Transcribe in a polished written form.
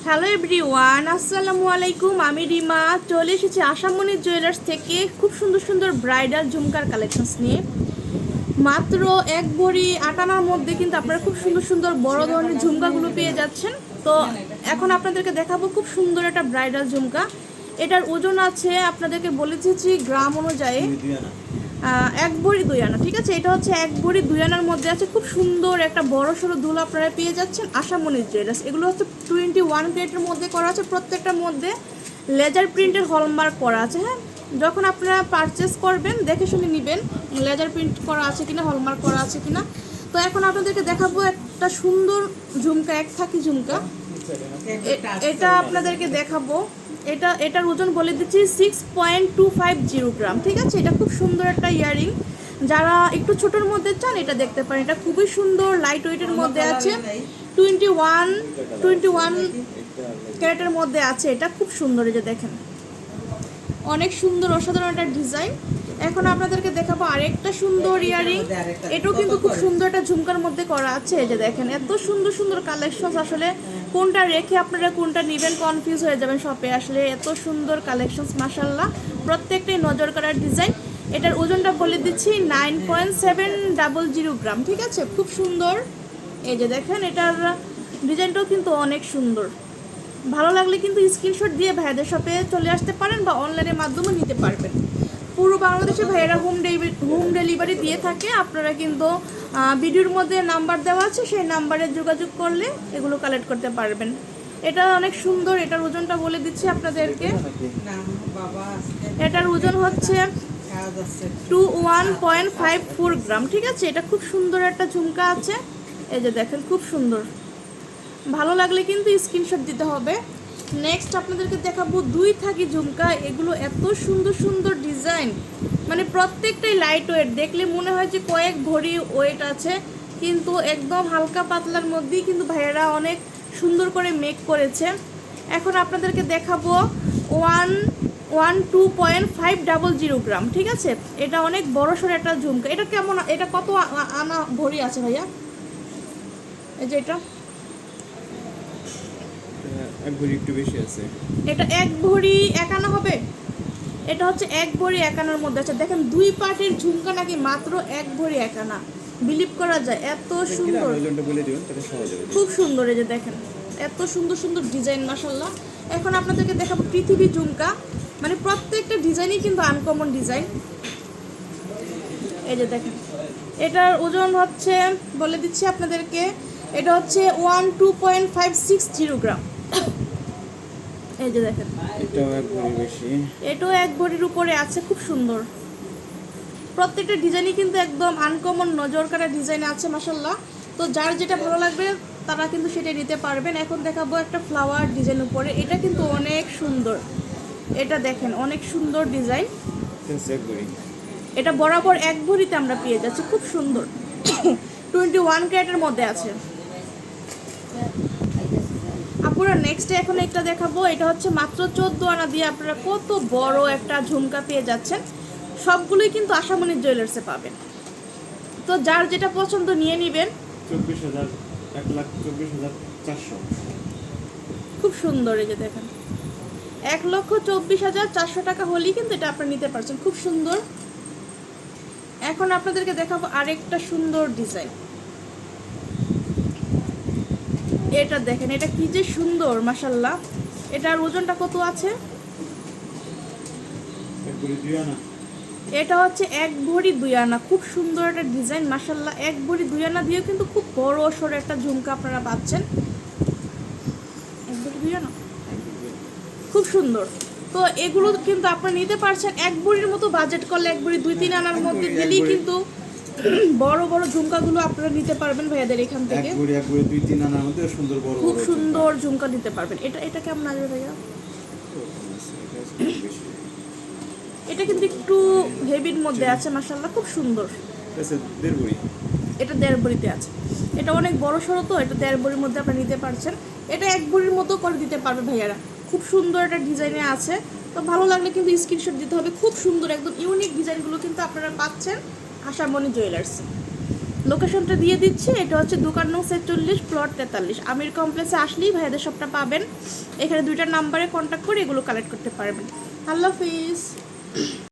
Hello everyone, আসসালামু আলাইকুম। আমি রিমা চলে এসেছি আশামণি জুয়েলার্স থেকে খুব সুন্দর সুন্দর ব্রাইডাল ঝুমকার কালেকশনস নিয়ে। মাত্র এক ভরি আটানার মধ্যে কিন্তু আপনারা খুব সুন্দর সুন্দর বড় ধরনের ঝুমকাগুলো পেয়ে যাচ্ছেন। তো এখন আপনাদেরকে দেখাবো খুব সুন্দর একটা ব্রাইডাল ঝুমকা। এটার ওজন আছে, আপনাদেরকে বলে দিচ্ছি গ্রাম অনুযায়ী, এক ভরি 2 আনা। ঠিক আছে, এটা হচ্ছে এক ভরি 2 আনার মধ্যে আছে। খুব সুন্দর একটা বড় সড়ো দুল আপনারা পেয়ে যাচ্ছেন আশামণি জুয়েলার্স। এগুলো হচ্ছে 21 ক্যারেটের মধ্যে করা আছে, প্রত্যেকটার মধ্যে লেজার প্রিন্টের হলমার্ক করা আছে। হ্যাঁ, যখন আপনারা পারচেস করবেন দেখে শুনে নেবেন লেজার প্রিন্ট করা আছে কিনা, হলমার্ক করা আছে কিনা। তো এখন আপনাদেরকে দেখাবো একটা সুন্দর ঝুমকা, এক থাকি ঝুমকা। এটা আপনাদেরকে দেখাবো। এটার ওজন বলে দিচ্ছি 6.250 গ্রাম। ঠিক আছে, এটা খুব সুন্দর একটা ইয়ারিং। যারা একটু ছোটোর মধ্যে চান এটা দেখতে পারেন। এটা খুবই সুন্দর, লাইট ওয়েটের মধ্যে আছে, 21 ক্যারেটের মধ্যে আছে। এটা খুব সুন্দর, এই যে দেখেন, অনেক সুন্দর অসাধারণ একটা ডিজাইন। এখন আপনাদেরকে দেখাবো আরেকটা সুন্দর ইয়ারিং। এটাও কিন্তু খুব সুন্দর একটা ঝুমকার মধ্যে করা আছে। এই যে দেখেন, এত সুন্দর সুন্দর কালেকশন। আসলে কোনটা রেখে আপনারা কোনটা নেবেন কনফিউজ হয়ে যাবেন শপে আসলে। এত সুন্দর কালেকশন, মাশাআল্লাহ, প্রত্যেকটাই নজর করার ডিজাইন। এটার ওজনটা বলে দিচ্ছি 9.700 গ্রাম। ঠিক আছে, খুব সুন্দর। এই যে দেখেন, এটার ডিজাইনটাও কিন্তু অনেক সুন্দর। ভালো লাগলে কিন্তু স্ক্রিনশট দিয়ে ভাইয়াদের শপে চলে আসতে পারেন বা অনলাইনের মাধ্যমে নিতে পারবেন। পুরো বাংলাদেশে ভাইয়েরা হোম ডেলিভারি দিয়ে থাকে। আপনারা কিন্তু ভিডিওর মধ্যে নাম্বার দেওয়া আছে, সেই নাম্বারে যোগাযোগ করলে এগুলো কালেক্ট করতে পারবেন। এটা অনেক সুন্দর। এটার ওজনটা বলে দিচ্ছি আপনাদেরকে। এটার ওজন হচ্ছে 21.54 গ্রাম। ঠিক আছে, এটা খুব সুন্দর একটা ঝুমকা আছে। এই যে দেখেন, খুব সুন্দর। ভালো লাগলে কিন্তু স্ক্রিনশট দিতে হবে। নেক্সট আপনাদেরকে দেখাবো 2 থাকি ঝুমকা। এগুলো এত সুন্দর সুন্দর ডিজাইন, মানে প্রত্যেকটাই লাইট ওয়েট। দেখলে মনে হয় যে কয়েক ভরি ওয়েট আছে, কিন্তু একদম হালকা পাতলার মধ্যেই কিন্তু ভাইয়েরা অনেক সুন্দর করে মেক করেছে। এখন আপনাদেরকে দেখাবো 2.500 গ্রাম। ঠিক আছে, এটা অনেক বড় সড়ো একটা ঝুমকা। এটা কেমন, এটা কত আনা ভরি আছে ভাইয়া? এই যে এক ভরি একটু বেশি আছে। এটা এক ভরি 1 আনা হবে। এটা হচ্ছে এক ভরি 1 আনার মধ্যে আছে। দেখেন, 2 পার্টের ঝুমকা নাকি মাত্র এক ভরি 1 আনা। বিলিভ করা যায়, এত সুন্দর, খুব সুন্দর। এই যে দেখেন, এত সুন্দর সুন্দর ডিজাইন, মাশাআল্লাহ। এখন আপনাদেরকে দেখাবো পৃথিবী ঝুমকা। মানে প্রত্যেকটা ডিজাইনই কিন্তু আনকমন ডিজাইন। এই যে দেখেন, এটার ওজন হচ্ছে বলে দিচ্ছি আপনাদেরকে, এটা হচ্ছে 2.560 গ্রাম। এই যে দেখেন, এটাও এক ভরির উপরে আছে। খুব সুন্দর, প্রত্যেকটা ডিজাইনই কিন্তু একদম আনকমন, নজর কাটা ডিজাইন আছে, মাশাআল্লাহ। তো যার যেটা ভালো লাগবে তারা কিন্তু সেটা নিতে পারবেন। এখন দেখাবো একটা ফ্লাওয়ার ডিজাইন উপরে। এটা কিন্তু অনেক সুন্দর। এটা দেখেন, অনেক সুন্দর ডিজাইন। এটা বরাবর এক ভরিতে আমরা পেয়ে যাচ্ছি, খুব সুন্দর। 21 ক্যারেটের মধ্যে আছে। আপনারা নেক্সটে এখন একটা দেখাবো। এটা হচ্ছে মাত্র 14 আনা দিয়ে আপনারা কত বড় একটা ঝুমকা পেয়ে যাচ্ছেন। সবগুলোই কিন্তু আশামণি জুয়েলার্সে পাবেন। তো যার যেটা পছন্দ নিয়ে নেবেন। 1,24,400 খুব সুন্দর। এই যে দেখেন, 1,24,400 টাকা হলেই কিন্তু এটা আপনারা নিতে পারছেন। খুব সুন্দর। এখন আপনাদেরকে দেখাবো আরেকটা সুন্দর ডিজাইন। এটা দেখেন, এটা কি যে সুন্দর, মাশাআল্লাহ। এটার ওজনটা কত আছে? এটা হচ্ছে এক ভরি 2 আনা। খুব সুন্দর একটা ডিজাইন, মাশাআল্লাহ। এক ভরি 2 আনা দিয়েও কিন্তু খুব বড় সড়ো একটা ঝুমকা আপনারা পাচ্ছেন। এক ভরি 2 আনা, খুব সুন্দর। তো এগুলো কিন্তু আপনারা নিতে পারছেন এক ভরির মতো বাজেট করলে। এক ভরি 2-3 আনার মধ্যে দিলেই কিন্তু বড় বড় ঝুমকাগুলো আপনারা নিতে পারবেন ভাইয়াদের এখান থেকে। এক ভরি 2-3 আনার মধ্যে সুন্দর বড় খুব সুন্দর ঝুমকা নিতে পারবেন। এটা কেমন আসবে ভাইয়া? এটা কিন্তু একটু হেভির মধ্যে আছে, মাশাআল্লাহ, খুব সুন্দর। এটা 1.5 ভরিতে আছে। এটা অনেক বড় সড়ো, তো এটা 1.5 ভরির মধ্যে আপনারা নিতে পারছেন। এটা এক ভরির মতো করে দিতে পারবে ভাইয়ারা। খুব সুন্দর একটা ডিজাইনে আছে। তো ভালো লাগলে কিন্তু স্ক্রিনশট দিতে হবে। খুব সুন্দর, একদম ইউনিক ডিজাইনগুলো কিন্তু আপনারা পাচ্ছেন আশামণি জুয়েলার্স। লোকেশনটা দিয়ে দিচ্ছি, এটা হচ্ছে দোকান নং 46 প্লট 43। আমির কমপ্লেক্সে আসলেই ভাইয়াদের সবটা পাবেন। এখানে 2টা নাম্বারে কন্ট্যাক্ট করে এগুলো কালেক্ট করতে পারবেন। আল্লাহ হাফিজ।